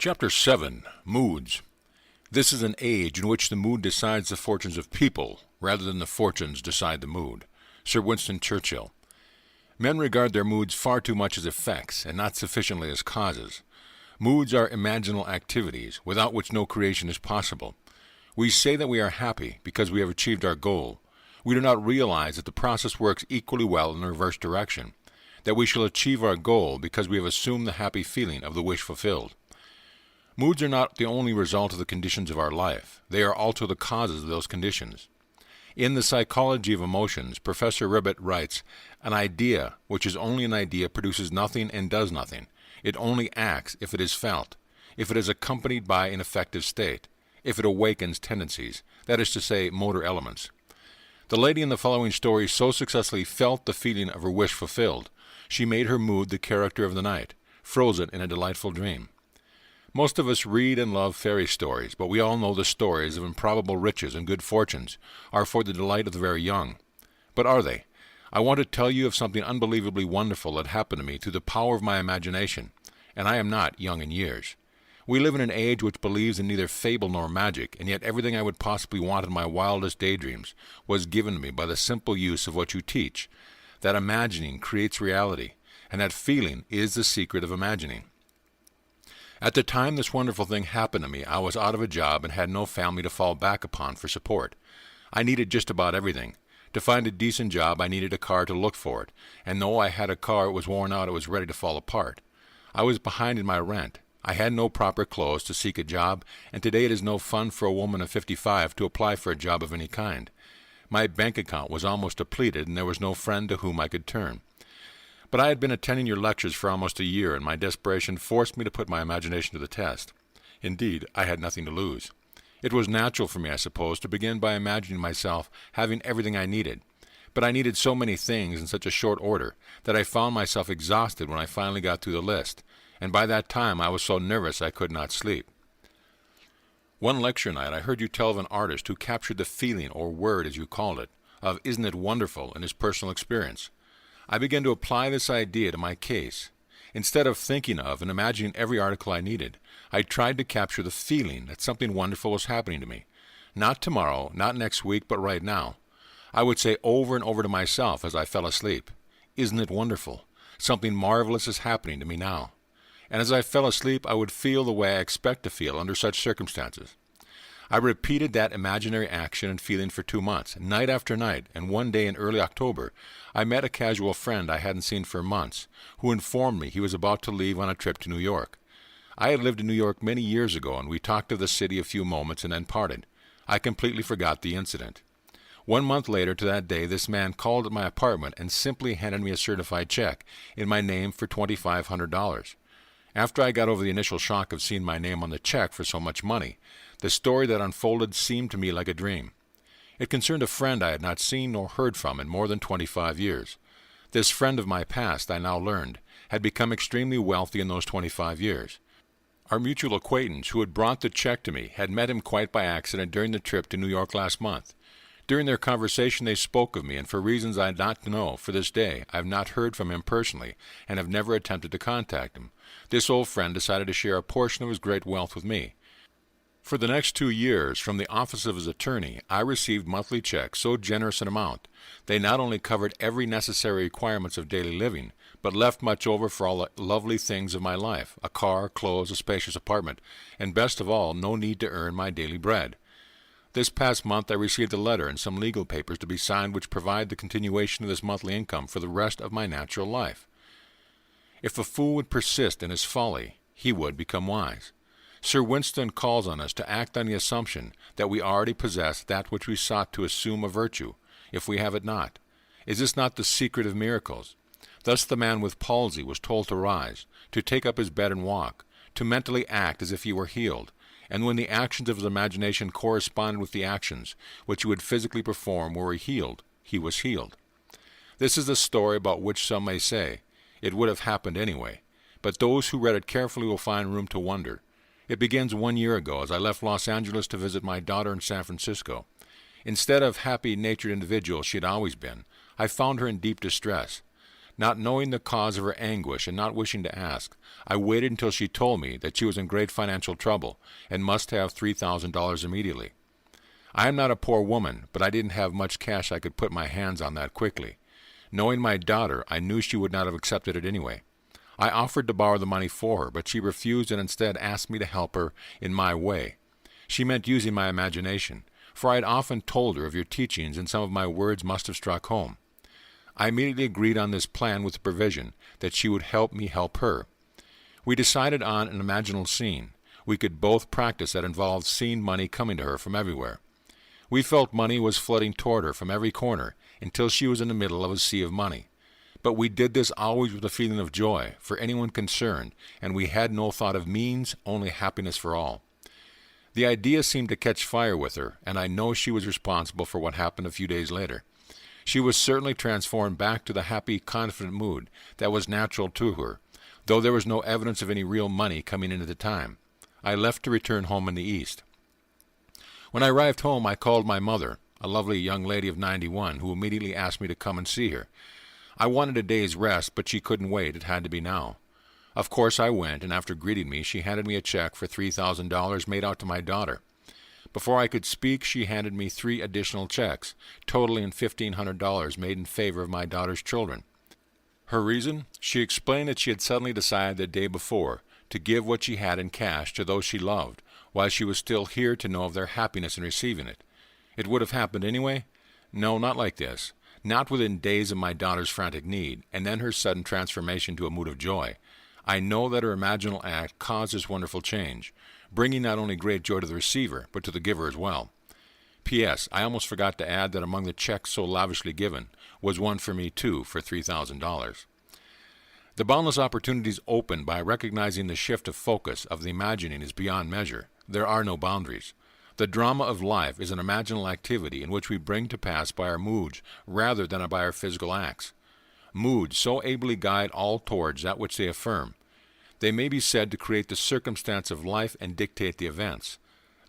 Chapter 7. Moods. This is an age in which the mood decides the fortunes of people, rather than the fortunes decide the mood. Sir Winston Churchill. Men regard their moods far too much as effects, and not sufficiently as causes. Moods are imaginal activities, without which no creation is possible. We say that we are happy because we have achieved our goal. We do not realize that the process works equally well in the reverse direction, that we shall achieve our goal because we have assumed the happy feeling of the wish fulfilled. Moods are not the only result of the conditions of our life. They are also the causes of those conditions. In The Psychology of Emotions, Professor Ribbett writes, "An idea, which is only an idea, produces nothing and does nothing. It only acts if it is felt, if it is accompanied by an affective state, if it awakens tendencies, that is to say, motor elements." The lady in the following story so successfully felt the feeling of her wish fulfilled, she made her mood the character of the night, froze it in a delightful dream. Most of us read and love fairy stories, but we all know the stories of improbable riches and good fortunes are for the delight of the very young. But are they? I want to tell you of something unbelievably wonderful that happened to me through the power of my imagination, and I am not young in years. We live in an age which believes in neither fable nor magic, and yet everything I would possibly want in my wildest daydreams was given to me by the simple use of what you teach, that imagining creates reality, and that feeling is the secret of imagining. At the time this wonderful thing happened to me, I was out of a job and had no family to fall back upon for support. I needed just about everything. To find a decent job, I needed a car to look for it, and though I had a car, it was worn out, it was ready to fall apart. I was behind in my rent. I had no proper clothes to seek a job, and today it is no fun for a woman of 55 to apply for a job of any kind. My bank account was almost depleted, and there was no friend to whom I could turn. But I had been attending your lectures for almost a year, and my desperation forced me to put my imagination to the test. Indeed, I had nothing to lose. It was natural for me, I suppose, to begin by imagining myself having everything I needed. But I needed so many things in such a short order that I found myself exhausted when I finally got through the list, and by that time I was so nervous I could not sleep. One lecture night I heard you tell of an artist who captured the feeling, or word as you called it, of "isn't it wonderful" in his personal experience. I began to apply this idea to my case. Instead of thinking of and imagining every article I needed, I tried to capture the feeling that something wonderful was happening to me. Not tomorrow, not next week, but right now. I would say over and over to myself as I fell asleep, "Isn't it wonderful? Something marvelous is happening to me now." And as I fell asleep, I would feel the way I expect to feel under such circumstances. I repeated that imaginary action and feeling for 2 months, night after night, and one day in early October, I met a casual friend I hadn't seen for months, who informed me he was about to leave on a trip to New York. I had lived in New York many years ago, and we talked of the city a few moments and then parted. I completely forgot the incident. 1 month later to that day, this man called at my apartment and simply handed me a certified check in my name for $2,500. After I got over the initial shock of seeing my name on the check for so much money, the story that unfolded seemed to me like a dream. It concerned a friend I had not seen nor heard from in more than 25 years. This friend of my past, I now learned, had become extremely wealthy in those 25 years. Our mutual acquaintance who had brought the check to me had met him quite by accident during the trip to New York last month. During their conversation they spoke of me, and for reasons I do not know, for this day, I have not heard from him personally, and have never attempted to contact him. This old friend decided to share a portion of his great wealth with me. For the next 2 years, from the office of his attorney, I received monthly checks so generous an amount. They not only covered every necessary requirements of daily living, but left much over for all the lovely things of my life, a car, clothes, a spacious apartment, and best of all, no need to earn my daily bread. This past month I received a letter and some legal papers to be signed which provide the continuation of this monthly income for the rest of my natural life. If a fool would persist in his folly, he would become wise. Sir Winston calls on us to act on the assumption that we already possess that which we sought to assume a virtue, if we have it not. Is this not the secret of miracles? Thus the man with palsy was told to rise, to take up his bed and walk, to mentally act as if he were healed, and when the actions of his imagination corresponded with the actions which he would physically perform were he healed, he was healed. This is a story about which some may say, it would have happened anyway, but those who read it carefully will find room to wonder. It begins 1 year ago as I left Los Angeles to visit my daughter in San Francisco. Instead of happy-natured individual she had always been, I found her in deep distress. Not knowing the cause of her anguish and not wishing to ask, I waited until she told me that she was in great financial trouble and must have $3,000 immediately. I am not a poor woman, but I didn't have much cash I could put my hands on that quickly. Knowing my daughter, I knew she would not have accepted it anyway. I offered to borrow the money for her, but she refused and instead asked me to help her in my way. She meant using my imagination, for I had often told her of your teachings and some of my words must have struck home. I immediately agreed on this plan with the provision that she would help me help her. We decided on an imaginal scene. We could both practice that involved seeing money coming to her from everywhere. We felt money was flooding toward her from every corner until she was in the middle of a sea of money. But we did this always with a feeling of joy for anyone concerned, and we had no thought of means, only happiness for all. The idea seemed to catch fire with her, and I know she was responsible for what happened a few days later. She was certainly transformed back to the happy, confident mood that was natural to her, though there was no evidence of any real money coming in at the time. I left to return home in the East. When I arrived home, I called my mother, a lovely young lady of 91, who immediately asked me to come and see her. I wanted a day's rest, but she couldn't wait. It had to be now. Of course I went, and after greeting me, she handed me a check for $3,000 made out to my daughter. Before I could speak, she handed me 3 additional checks, totaling $1,500 made in favor of my daughter's children. Her reason? She explained that she had suddenly decided the day before to give what she had in cash to those she loved, while she was still here to know of their happiness in receiving it. It would have happened anyway? No, not like this. Not within days of my daughter's frantic need, and then her sudden transformation to a mood of joy. I know that her imaginal act caused this wonderful change, bringing not only great joy to the receiver, but to the giver as well. P.S. I almost forgot to add that among the checks so lavishly given was one for me, too, for $3,000. The boundless opportunities opened by recognizing the shift of focus of the imagining is beyond measure. There are no boundaries. The drama of life is an imaginal activity in which we bring to pass by our moods rather than by our physical acts. Moods so ably guide all towards that which they affirm. They may be said to create the circumstance of life and dictate the events.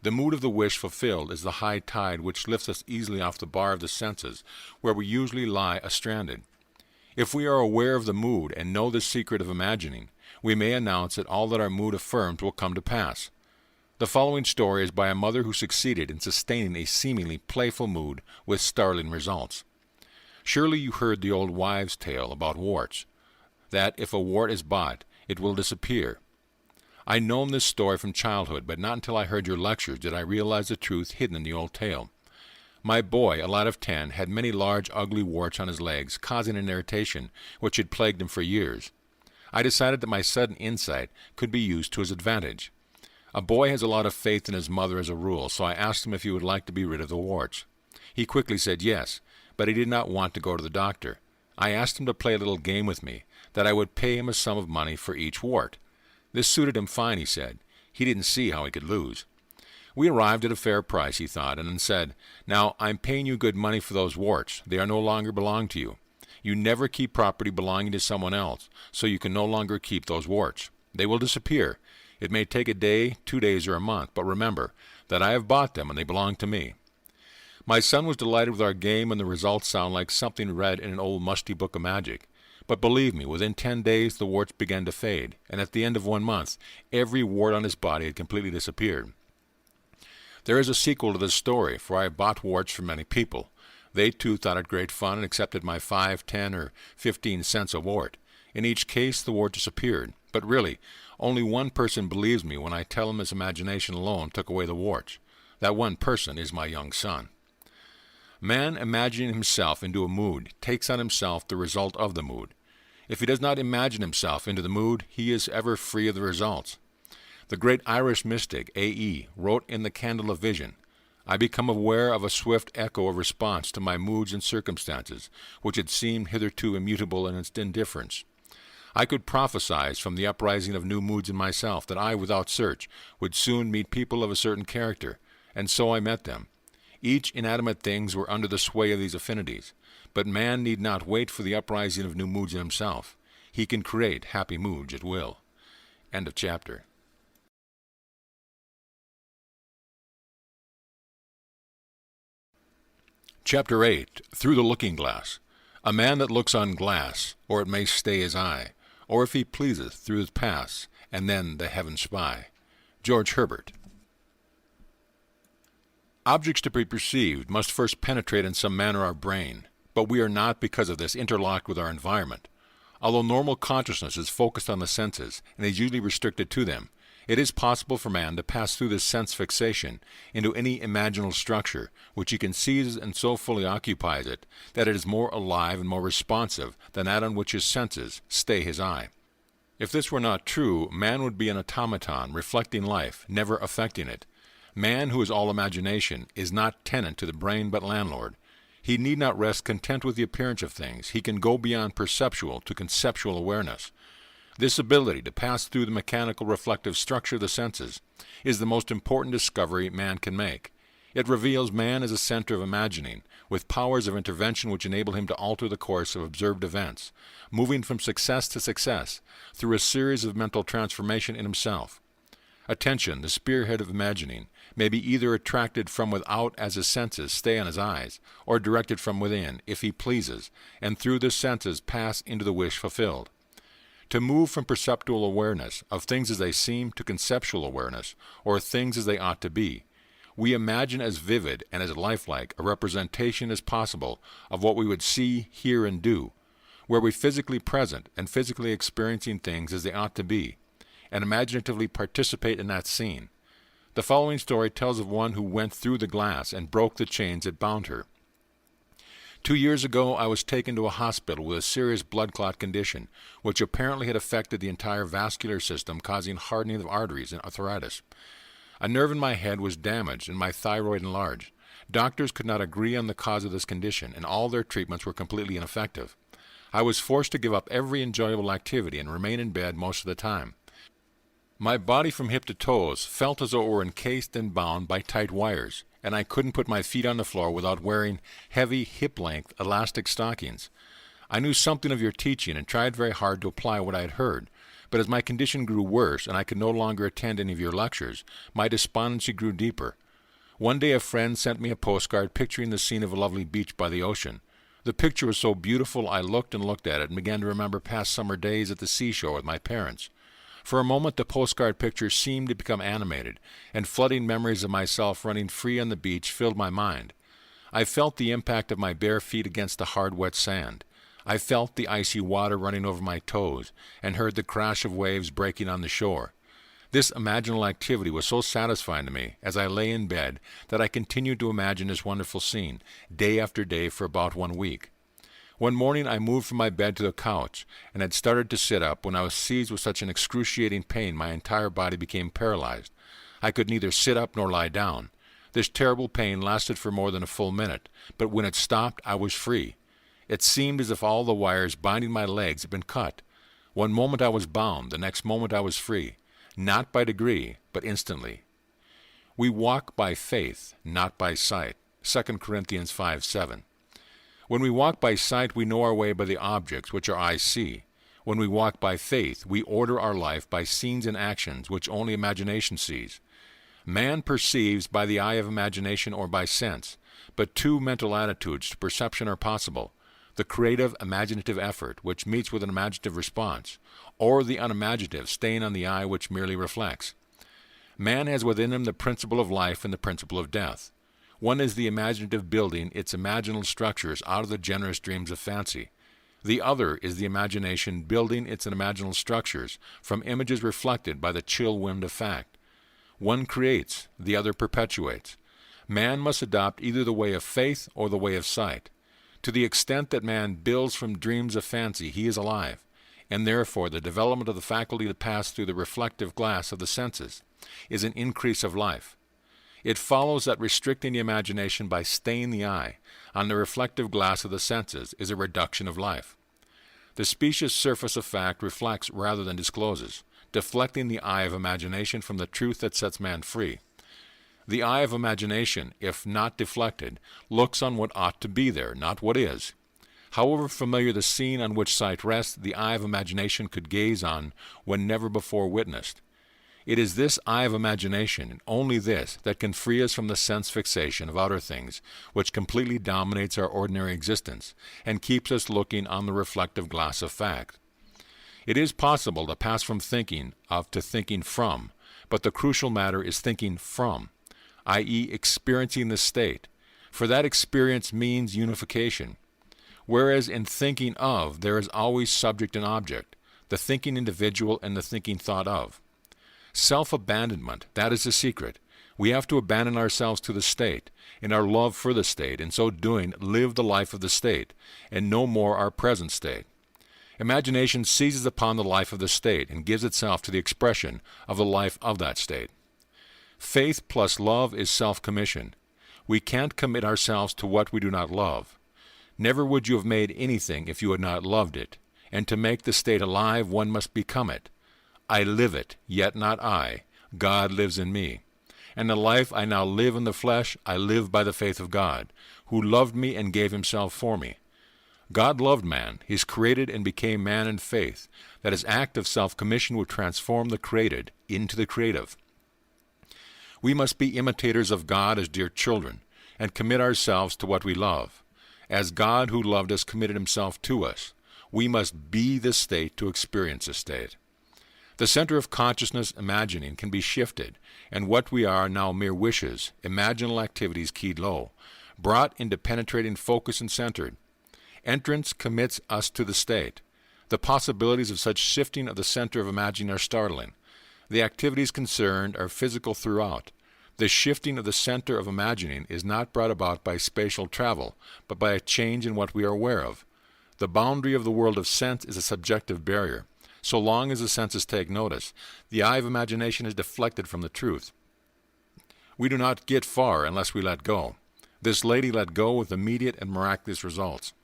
The mood of the wish fulfilled is the high tide which lifts us easily off the bar of the senses, where we usually lie astranded. If we are aware of the mood and know the secret of imagining, we may announce that all that our mood affirms will come to pass. The following story is by a mother who succeeded in sustaining a seemingly playful mood with startling results. Surely you heard the old wives' tale about warts, that if a wart is bought, it will disappear. I'd known this story from childhood, but not until I heard your lectures did I realize the truth hidden in the old tale. My boy, a lad of 10, had many large, ugly warts on his legs, causing an irritation which had plagued him for years. I decided that my sudden insight could be used to his advantage. A boy has a lot of faith in his mother as a rule, so I asked him if he would like to be rid of the warts. He quickly said yes, but he did not want to go to the doctor. I asked him to play a little game with me, that I would pay him a sum of money for each wart. This suited him fine, he said. He didn't see how he could lose. We arrived at a fair price, he thought, and then said, "Now, I'm paying you good money for those warts. They are no longer belong to you. You never keep property belonging to someone else, so you can no longer keep those warts. They will disappear. It may take a day, 2 days, or a month, but remember that I have bought them and they belong to me." My son was delighted with our game, and the results sound like something read in an old musty book of magic. But believe me, within 10 days the warts began to fade, and at the end of 1 month, every wart on his body had completely disappeared. There is a sequel to this story, for I have bought warts from many people. They too thought it great fun and accepted my 5, 10, or 15 cents a wart. In each case the wart disappeared. But really, only one person believes me when I tell him his imagination alone took away the warts. That one person is my young son. Man, imagining himself into a mood, takes on himself the result of the mood. If he does not imagine himself into the mood, he is ever free of the results. The great Irish mystic A.E. wrote in The Candle of Vision, "I become aware of a swift echo of response to my moods and circumstances, which had seemed hitherto immutable in its indifference. I could prophesy from the uprising of new moods in myself that I, without search, would soon meet people of a certain character, and so I met them. Each inanimate things were under the sway of these affinities, but man need not wait for the uprising of new moods in himself. He can create happy moods at will." End of chapter. Chapter 8. Through the Looking Glass. A man that looks on glass, or it may stay his eye, or if he pleaseth through the pass, and then the heaven spy. George Herbert. Objects to be perceived must first penetrate in some manner our brain, but we are not because of this interlocked with our environment. Although normal consciousness is focused on the senses and is usually restricted to them, it is possible for man to pass through this sense fixation into any imaginal structure which he conceives and so fully occupies it that it is more alive and more responsive than that on which his senses stay his eye. If this were not true, man would be an automaton reflecting life, never affecting it. Man, who is all imagination, is not tenant to the brain but landlord. He need not rest content with the appearance of things. He can go beyond perceptual to conceptual awareness. This ability to pass through the mechanical reflective structure of the senses is the most important discovery man can make. It reveals man as a center of imagining, with powers of intervention which enable him to alter the course of observed events, moving from success to success through a series of mental transformation in himself. Attention, the spearhead of imagining, may be either attracted from without as his senses stay on his eyes, or directed from within, if he pleases, and through the senses pass into the wish fulfilled. To move from perceptual awareness of things as they seem to conceptual awareness, or things as they ought to be, we imagine as vivid and as lifelike a representation as possible of what we would see, hear, and do, where we physically present and physically experiencing things as they ought to be, and imaginatively participate in that scene. The following story tells of one who went through the glass and broke the chains that bound her. 2 years ago, I was taken to a hospital with a serious blood clot condition, which apparently had affected the entire vascular system, causing hardening of arteries and arthritis. A nerve in my head was damaged and my thyroid enlarged. Doctors could not agree on the cause of this condition, and all their treatments were completely ineffective. I was forced to give up every enjoyable activity and remain in bed most of the time. My body from hip to toes felt as though it were encased and bound by tight wires, and I couldn't put my feet on the floor without wearing heavy, hip-length, elastic stockings. I knew something of your teaching and tried very hard to apply what I had heard, but as my condition grew worse and I could no longer attend any of your lectures, my despondency grew deeper. One day a friend sent me a postcard picturing the scene of a lovely beach by the ocean. The picture was so beautiful I looked and looked at it and began to remember past summer days at the seashore with my parents. For a moment the postcard picture seemed to become animated, and flooding memories of myself running free on the beach filled my mind. I felt the impact of my bare feet against the hard, wet sand. I felt the icy water running over my toes, and heard the crash of waves breaking on the shore. This imaginal activity was so satisfying to me as I lay in bed that I continued to imagine this wonderful scene, day after day for about 1 week. One morning I moved from my bed to the couch, and had started to sit up when I was seized with such an excruciating pain my entire body became paralyzed. I could neither sit up nor lie down. This terrible pain lasted for more than a full minute, but when it stopped I was free. It seemed as if all the wires binding my legs had been cut. One moment I was bound, the next moment I was free, not by degree, but instantly. We walk by faith, not by sight. 2 Corinthians 5:7. When we walk by sight, we know our way by the objects which our eyes see. When we walk by faith, we order our life by scenes and actions which only imagination sees. Man perceives by the eye of imagination or by sense, but two mental attitudes to perception are possible: the creative, imaginative effort, which meets with an imaginative response, or the unimaginative, staying on the eye, which merely reflects. Man has within him the principle of life and the principle of death. One is the imaginative building its imaginal structures out of the generous dreams of fancy. The other is the imagination building its imaginal structures from images reflected by the chill wind of fact. One creates, the other perpetuates. Man must adopt either the way of faith or the way of sight. To the extent that man builds from dreams of fancy, he is alive, and therefore the development of the faculty to pass through the reflective glass of the senses is an increase of life. It follows that restricting the imagination by staying the eye on the reflective glass of the senses is a reduction of life. The specious surface of fact reflects rather than discloses, deflecting the eye of imagination from the truth that sets man free. The eye of imagination, if not deflected, looks on what ought to be there, not what is. However familiar the scene on which sight rests, the eye of imagination could gaze on when never before witnessed. It is this eye of imagination, and only this, that can free us from the sense fixation of outer things, which completely dominates our ordinary existence, and keeps us looking on the reflective glass of fact. It is possible to pass from thinking of to thinking from, but the crucial matter is thinking from, i.e. experiencing the state, for that experience means unification. Whereas in thinking of, there is always subject and object, the thinking individual and the thinking thought of. Self-abandonment, that is the secret. We have to abandon ourselves to the state, in our love for the state, and so doing live the life of the state, and no more our present state. Imagination seizes upon the life of the state and gives itself to the expression of the life of that state. Faith plus love is self-commission. We can't commit ourselves to what we do not love. Never would you have made anything if you had not loved it, and to make the state alive one must become it. I live it, yet not I. God lives in me. And the life I now live in the flesh, I live by the faith of God, who loved me and gave himself for me. God loved man. He is created and became man in faith, that his act of self-commission would transform the created into the creative. We must be imitators of God as dear children, and commit ourselves to what we love. As God who loved us committed himself to us, we must be the state to experience the state. The center of consciousness, imagining, can be shifted, and what we are now mere wishes, imaginal activities keyed low, brought into penetrating focus and centered. Entrance commits us to the state. The possibilities of such shifting of the center of imagining are startling. The activities concerned are physical throughout. The shifting of the center of imagining is not brought about by spatial travel, but by a change in what we are aware of. The boundary of the world of sense is a subjective barrier. So long as the senses take notice, the eye of imagination is deflected from the truth. We do not get far unless we let go. This lady let go with immediate and miraculous results.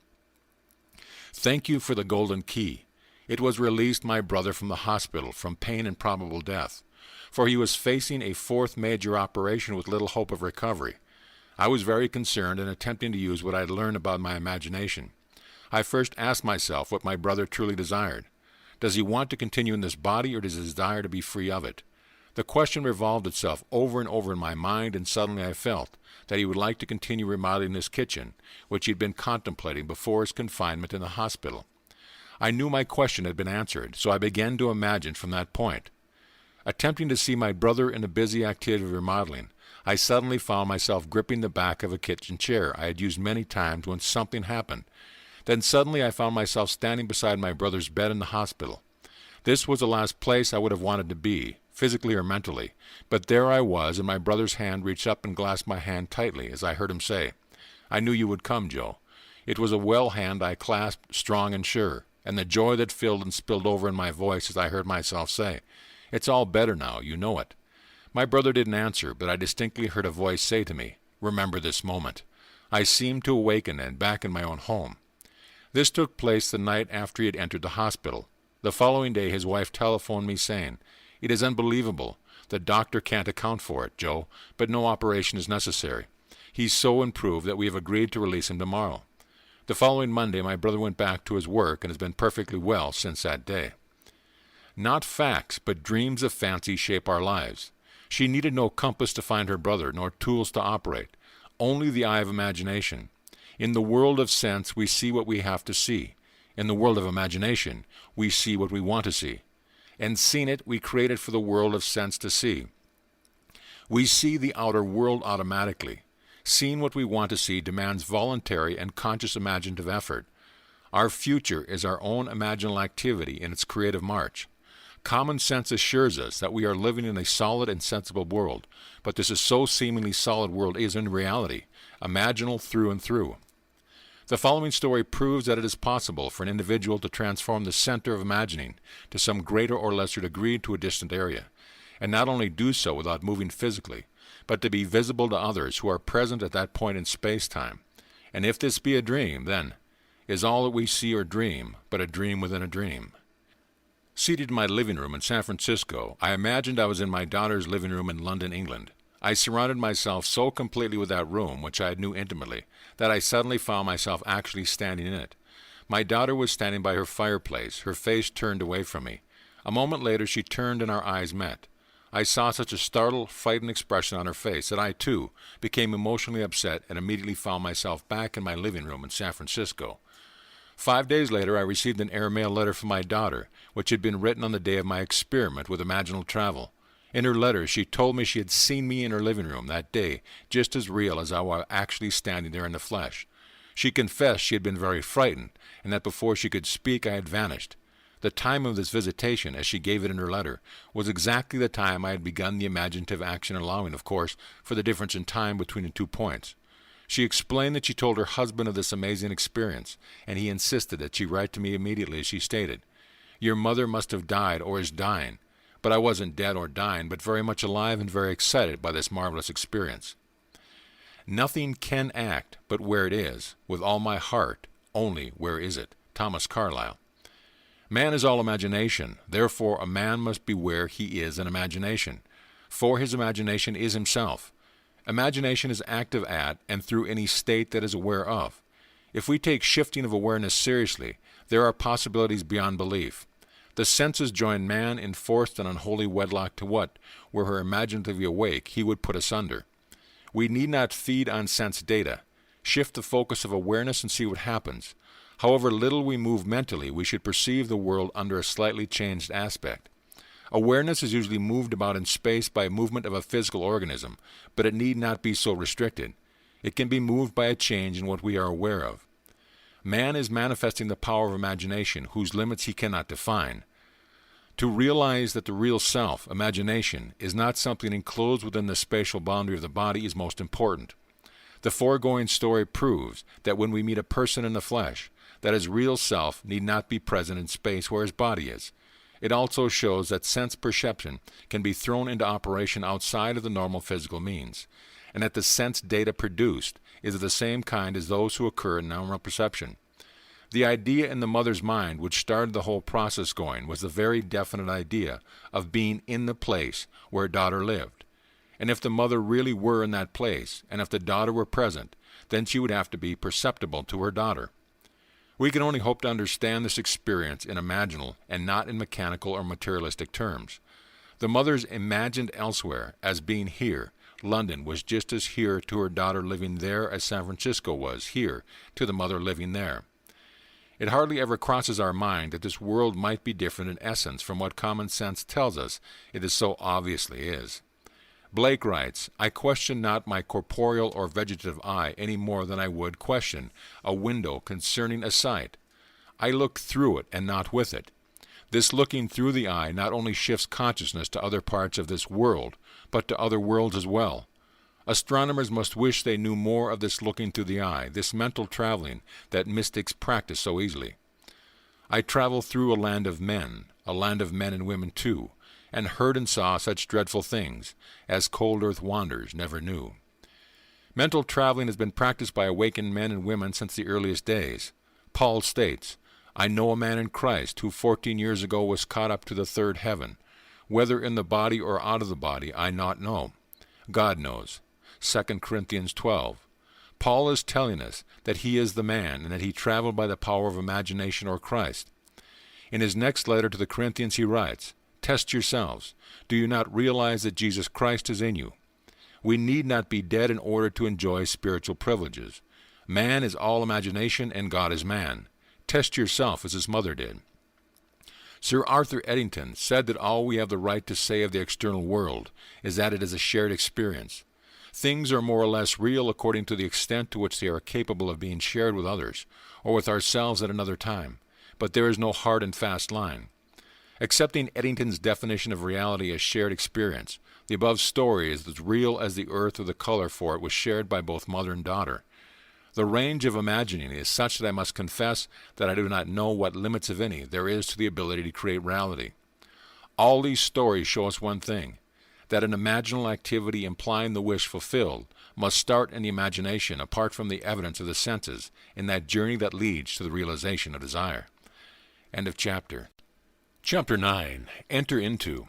Thank you for the golden key. It was released my brother from the hospital from pain and probable death, for he was facing a fourth major operation with little hope of recovery. I was very concerned and attempting to use what I had learned about my imagination. I first asked myself what my brother truly desired. Does he want to continue in this body, or does he desire to be free of it? The question revolved itself over and over in my mind, and suddenly I felt that he would like to continue remodeling this kitchen, which he had been contemplating before his confinement in the hospital. I knew my question had been answered, so I began to imagine from that point. Attempting to see my brother in the busy activity of remodeling, I suddenly found myself gripping the back of a kitchen chair I had used many times when something happened. Then suddenly I found myself standing beside my brother's bed in the hospital. This was the last place I would have wanted to be, physically or mentally, but there I was, and my brother's hand reached up and grasped my hand tightly as I heard him say, "I knew you would come, Joe." It was a well hand I clasped, strong and sure, and the joy that filled and spilled over in my voice as I heard myself say, "It's all better now, you know it." My brother didn't answer, but I distinctly heard a voice say to me, "Remember this moment." I seemed to awaken and back in my own home. This took place the night after he had entered the hospital. The following day his wife telephoned me saying, "It is unbelievable. The doctor can't account for it, Joe, but no operation is necessary. He's so improved that we have agreed to release him tomorrow." The following Monday my brother went back to his work and has been perfectly well since that day. Not facts, but dreams of fancy shape our lives. She needed no compass to find her brother, nor tools to operate, only the eye of imagination. In the world of sense, we see what we have to see. In the world of imagination, we see what we want to see. And seeing it, we create it for the world of sense to see. We see the outer world automatically. Seeing what we want to see demands voluntary and conscious imaginative effort. Our future is our own imaginal activity in its creative march. Common sense assures us that we are living in a solid and sensible world, but this is so seemingly solid world is in reality imaginal through and through. The following story proves that it is possible for an individual to transform the center of imagining to some greater or lesser degree to a distant area, and not only do so without moving physically, but to be visible to others who are present at that point in space-time. And if this be a dream, then is all that we see or dream but a dream within a dream. Seated in my living room in San Francisco, I imagined I was in my daughter's living room in London, England. I surrounded myself so completely with that room, which I knew intimately, that I suddenly found myself actually standing in it. My daughter was standing by her fireplace, her face turned away from me. A moment later she turned and our eyes met. I saw such a startled, frightened expression on her face that I, too, became emotionally upset and immediately found myself back in my living room in San Francisco. 5 days later, I received an airmail letter from my daughter, which had been written on the day of my experiment with imaginal travel. In her letter, she told me she had seen me in her living room that day, just as real as I was actually standing there in the flesh. She confessed she had been very frightened, and that before she could speak I had vanished. The time of this visitation, as she gave it in her letter, was exactly the time I had begun the imaginative action, allowing, of course, for the difference in time between the 2 points. She explained that she told her husband of this amazing experience, and he insisted that she write to me immediately, as she stated. Your mother must have died or is dying, but I wasn't dead or dying, but very much alive and very excited by this marvelous experience. Nothing can act but where it is, with all my heart, only where is it? Thomas Carlyle. Man is all imagination, therefore a man must be where he is in imagination, for his imagination is himself. Imagination is active at and through any state that is aware of. If we take shifting of awareness seriously, there are possibilities beyond belief. The senses join man in forced and unholy wedlock to what, were her imaginatively awake, he would put asunder. We need not feed on sense data. Shift the focus of awareness and see what happens. However little we move mentally, we should perceive the world under a slightly changed aspect. Awareness is usually moved about in space by movement of a physical organism, but it need not be so restricted. It can be moved by a change in what we are aware of. Man is manifesting the power of imagination, whose limits he cannot define. To realize that the real self, imagination, is not something enclosed within the spatial boundary of the body is most important. The foregoing story proves that when we meet a person in the flesh, that his real self need not be present in space where his body is. It also shows that sense perception can be thrown into operation outside of the normal physical means, and that the sense data produced is of the same kind as those who occur in normal perception. The idea in the mother's mind which started the whole process going was the very definite idea of being in the place where her daughter lived. And if the mother really were in that place, and if the daughter were present, then she would have to be perceptible to her daughter. We can only hope to understand this experience in imaginal and not in mechanical or materialistic terms. The mother's imagined elsewhere as being here, London, was just as here to her daughter living there as San Francisco was here to the mother living there. It hardly ever crosses our mind that this world might be different in essence from what common sense tells us it is so obviously is. Blake writes, I question not my corporeal or vegetative eye any more than I would question a window concerning a sight. I look through it and not with it. This looking through the eye not only shifts consciousness to other parts of this world, but to other worlds as well. Astronomers must wish they knew more of this looking through the eye, this mental traveling that mystics practice so easily. I travel through a land of men and women too, and heard and saw such dreadful things as cold earth wanderers never knew. Mental traveling has been practiced by awakened men and women since the earliest days. Paul states, I know a man in Christ who 14 years ago was caught up to the third heaven. Whether in the body or out of the body, I not know. God knows. 2 Corinthians 12. Paul is telling us that he is the man and that he traveled by the power of imagination or Christ. In his next letter to the Corinthians he writes, Test yourselves. Do you not realize that Jesus Christ is in you? We need not be dead in order to enjoy spiritual privileges. Man is all imagination and God is man. Test yourself as his mother did. Sir Arthur Eddington said that all we have the right to say of the external world is that it is a shared experience. Things are more or less real according to the extent to which they are capable of being shared with others, or with ourselves at another time, but there is no hard and fast line. Accepting Eddington's definition of reality as shared experience, the above story is as real as the earth or the color for it was shared by both mother and daughter. The range of imagining is such that I must confess that I do not know what limits, if any, there is to the ability to create reality. All these stories show us one thing, that an imaginal activity implying the wish fulfilled must start in the imagination apart from the evidence of the senses in that journey that leads to the realization of desire. End of chapter. Chapter 9. Enter into.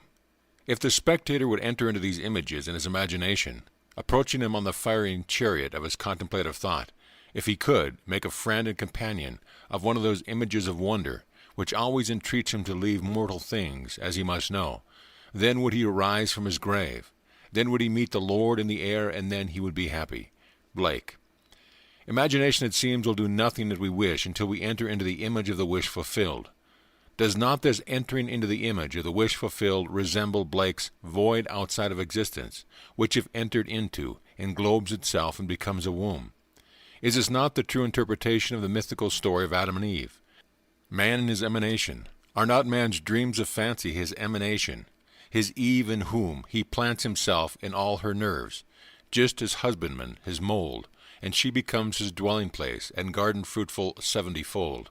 If the spectator would enter into these images in his imagination, approaching him on the firing chariot of his contemplative thought, if he could, make a friend and companion of one of those images of wonder, which always entreats him to leave mortal things, as he must know, Then would he arise from his grave. Then would he meet the Lord in the air, and then he would be happy. Blake. Imagination, it seems, will do nothing that we wish until we enter into the image of the wish fulfilled. Does not this entering into the image of the wish fulfilled resemble Blake's void outside of existence, which if entered into, englobes itself and becomes a womb? Is this not the true interpretation of the mythical story of Adam and Eve? Man in his emanation. Are not man's dreams of fancy his emanation, his Eve in whom he plants himself in all her nerves, just as husbandman his mold, and she becomes his dwelling place, and garden fruitful 70-fold?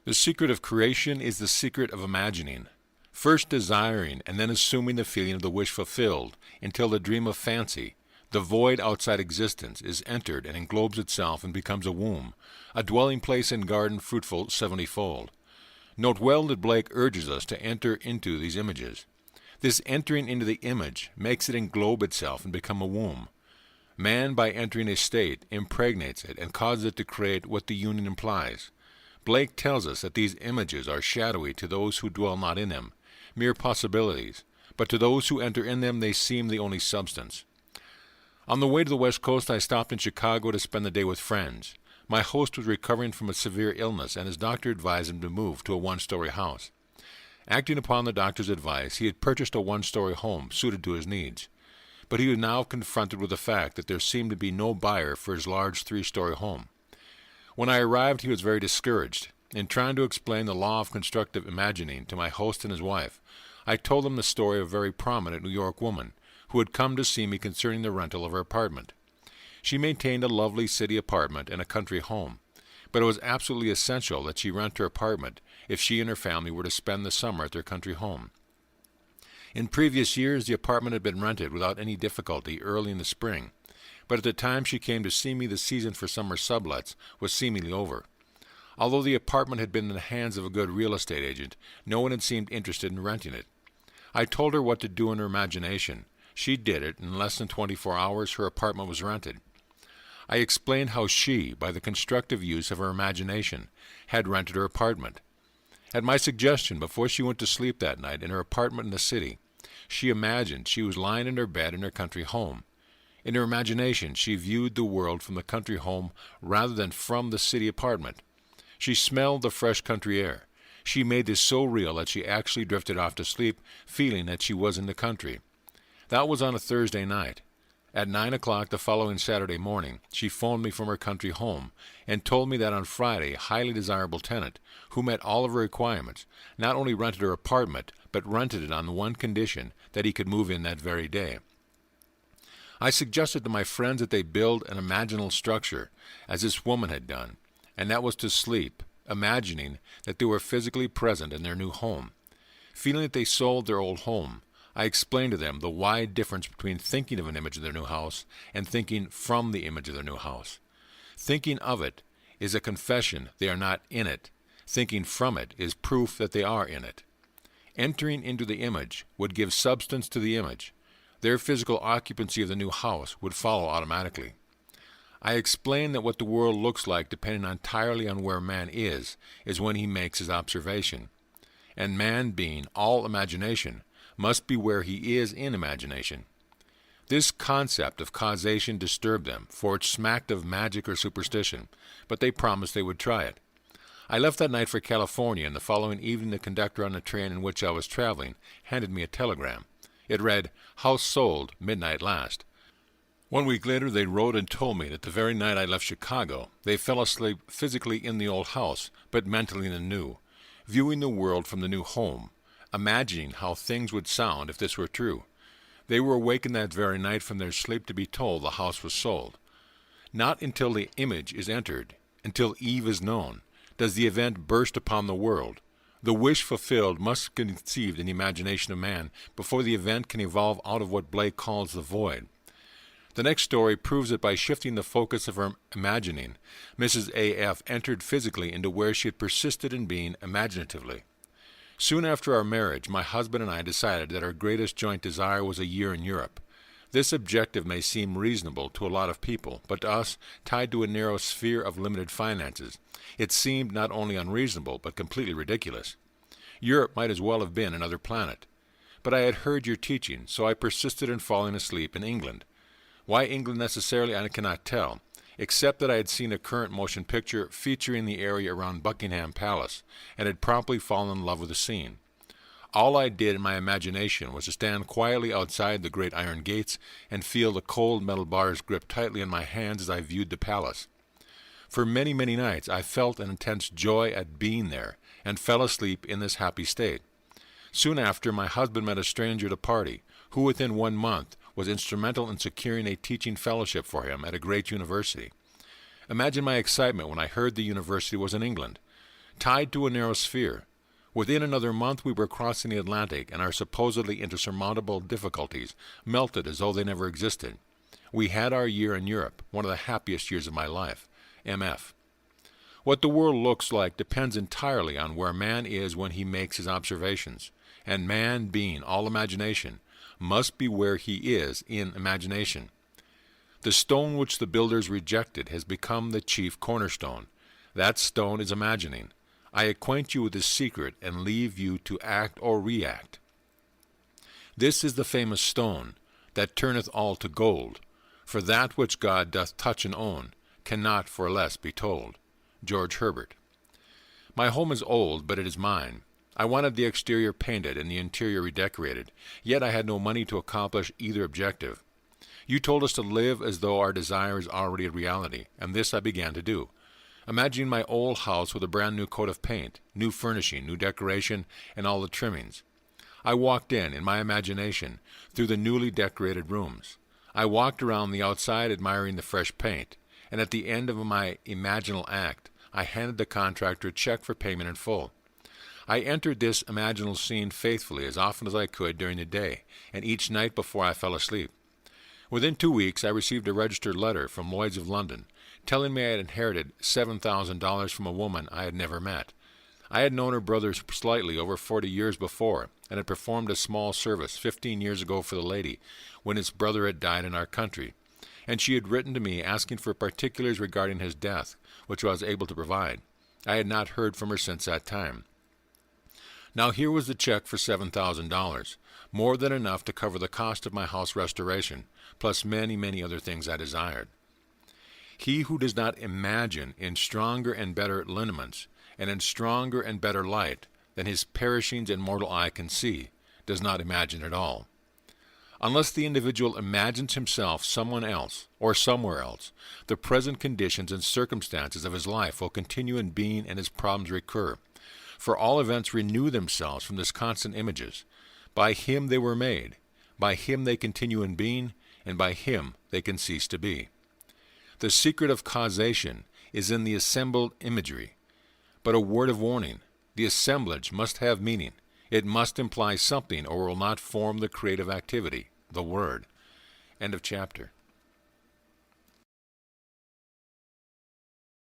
The secret of creation is the secret of imagining, first desiring and then assuming the feeling of the wish fulfilled, until the dream of fancy, the void outside existence, is entered and englobes itself and becomes a womb, a dwelling place and garden fruitful 70-fold. Note well that Blake urges us to enter into these images. This entering into the image makes it englobe itself and become a womb. Man, by entering a state, impregnates it and causes it to create what the union implies. Blake tells us that these images are shadowy to those who dwell not in them, mere possibilities, but to those who enter in them they seem the only substance. On the way to the West Coast, I stopped in Chicago to spend the day with friends. My host was recovering from a severe illness, and his doctor advised him to move to a one-story house. Acting upon the doctor's advice, he had purchased a one-story home suited to his needs. But he was now confronted with the fact that there seemed to be no buyer for his large three-story home. When I arrived, he was very discouraged. In trying to explain the law of constructive imagining to my host and his wife, I told them the story of a very prominent New York woman who had come to see me concerning the rental of her apartment. She maintained a lovely city apartment and a country home, but it was absolutely essential that she rent her apartment if she and her family were to spend the summer at their country home. In previous years, the apartment had been rented without any difficulty early in the spring, but at the time she came to see me, the season for summer sublets was seemingly over. Although the apartment had been in the hands of a good real estate agent, no one had seemed interested in renting it. I told her what to do in her imagination. She did it. In less than 24 hours, her apartment was rented. I explained how she, by the constructive use of her imagination, had rented her apartment. At my suggestion, before she went to sleep that night in her apartment in the city, she imagined she was lying in her bed in her country home. In her imagination, she viewed the world from the country home rather than from the city apartment. She smelled the fresh country air. She made this so real that she actually drifted off to sleep, feeling that she was in the country. That was on a Thursday night. At 9 o'clock the following Saturday morning, she phoned me from her country home and told me that on Friday a highly desirable tenant, who met all of her requirements, not only rented her apartment, but rented it on the one condition that he could move in that very day. I suggested to my friends that they build an imaginal structure, as this woman had done, and that was to sleep, imagining that they were physically present in their new home. Feeling that they sold their old home, I explained to them the wide difference between thinking of an image of their new house and thinking from the image of their new house. Thinking of it is a confession they are not in it. Thinking from it is proof that they are in it. Entering into the image would give substance to the image. Their physical occupancy of the new house would follow automatically. I explained that what the world looks like, depending entirely on where man is when he makes his observation. And man, being all imagination, must be where he is in imagination. This concept of causation disturbed them, for it smacked of magic or superstition, but they promised they would try it. I left that night for California, and the following evening the conductor on the train in which I was traveling handed me a telegram. It read, "House sold, midnight last." 1 week later they wrote and told me that the very night I left Chicago, they fell asleep physically in the old house, but mentally in the new, viewing the world from the new home, imagining how things would sound if this were true. They were awakened that very night from their sleep to be told the house was sold. Not until the image is entered, until Eve is known, does the event burst upon the world. The wish fulfilled must be conceived in the imagination of man before the event can evolve out of what Blake calls the void. The next story proves that by shifting the focus of her imagining, Mrs. A.F. entered physically into where she had persisted in being imaginatively. Soon after our marriage, my husband and I decided that our greatest joint desire was a year in Europe. This objective may seem reasonable to a lot of people, but to us, tied to a narrow sphere of limited finances, it seemed not only unreasonable, but completely ridiculous. Europe might as well have been another planet. but I had heard your teaching, so I persisted in falling asleep in England. Why England necessarily I cannot tell, except that I had seen a current motion picture featuring the area around Buckingham Palace, and had promptly fallen in love with the scene. All I did in my imagination was to stand quietly outside the great iron gates and feel the cold metal bars grip tightly in my hands as I viewed the palace. For many, many nights I felt an intense joy at being there, and fell asleep in this happy state. Soon after, my husband met a stranger at a party, who within 1 month was instrumental in securing a teaching fellowship for him at a great university. Imagine my excitement when I heard the university was in England, tied to a narrow sphere. Within another month we were crossing the Atlantic, and our supposedly insurmountable difficulties melted as though they never existed. We had our year in Europe, one of the happiest years of my life. M.F. What the world looks like depends entirely on where man is when he makes his observations, and man, being all imagination, must be where he is in imagination. The stone which the builders rejected has become the chief cornerstone. That stone is imagining. I acquaint you with this secret, and leave you to act or react. This is the famous stone, that turneth all to gold, for that which God doth touch and own cannot for less be told. George Herbert. My home is old, but it is mine. I wanted the exterior painted and the interior redecorated, yet I had no money to accomplish either objective. You told us to live as though our desire is already a reality, and this I began to do. Imagining my old house with a brand new coat of paint, new furnishing, new decoration, and all the trimmings. I walked in my imagination, through the newly decorated rooms. I walked around the outside admiring the fresh paint, and at the end of my imaginal act, I handed the contractor a check for payment in full. I entered this imaginal scene faithfully as often as I could during the day, and each night before I fell asleep. Within 2 weeks I received a registered letter from Lloyd's of London, telling me I had inherited $7,000 from a woman I had never met. I had known her brother slightly over 40 years before, and had performed a small service 15 years ago for the lady, when his brother had died in our country, and she had written to me asking for particulars regarding his death, which I was able to provide. I had not heard from her since that time. Now here was the check for $7,000, more than enough to cover the cost of my house restoration, plus many, many other things I desired. He who does not imagine in stronger and better lineaments, and in stronger and better light than his perishing and mortal eye can see, does not imagine at all. Unless the individual imagines himself someone else, or somewhere else, the present conditions and circumstances of his life will continue in being and his problems recur. For all events renew themselves from this constant images. By him they were made, by him they continue in being, and by him they can cease to be. The secret of causation is in the assembled imagery. But a word of warning, the assemblage must have meaning. It must imply something, or will not form the creative activity, the word. End of chapter.